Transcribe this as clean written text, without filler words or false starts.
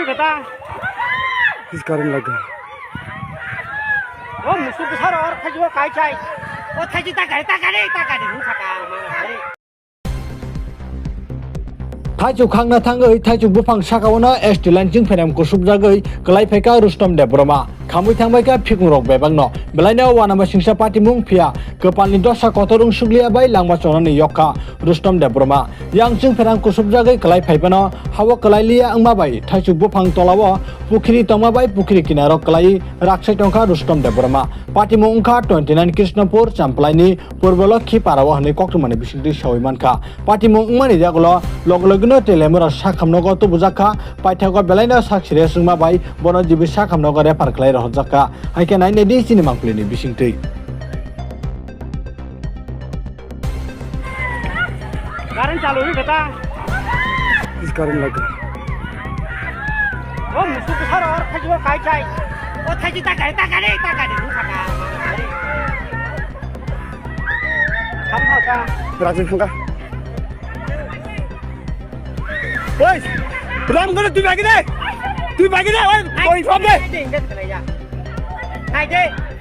kata. Sekarang lagi. Oh musuh besar orang Thaichwk kai cai. Oh Thaichwk tak ada, Sakao mana. Thaichwk khangna thangai Thaichwk bufang Sakao estilan jing Pherang Kusupjakgwi Kwlai Phaika Rustom Debroma khamui thangbaika phikungrok bebangno belaina wanama singsa party mung phia kepalni dosa kotorung suglia bai langba chonani yokha Rustom Debroma yang jing Pherang Kusupjakgwi Kwlai Phaipano hawa Kwlai liya angma bai Thaichwk bufang tolawo pukhri tongma bai pukhri kinaro Kwlai raksai tongkha Rustom Debroma party mung kha 29 Krishnapur Champlaini Purbolokhi parawo hne koktumani bisingti sawi mankha party mung mani jagolo logno telemura sakhamnogo to bujaka paithago belaina saksire sungma bai bono jibi sakhamnogo repar khlai rohjaka haike nai ne di chini mangplini bisingtei Garan चालू ही kata. Sekarang lagi. Oh musuh besar orang Thaichwk kai cai. Oh Thaichwk tak ada, Sakao mana. Kamu tahu tak? Berarti enggak. Woi, berang kau tu bagi deh, woi, kau inform deh. Hai deh.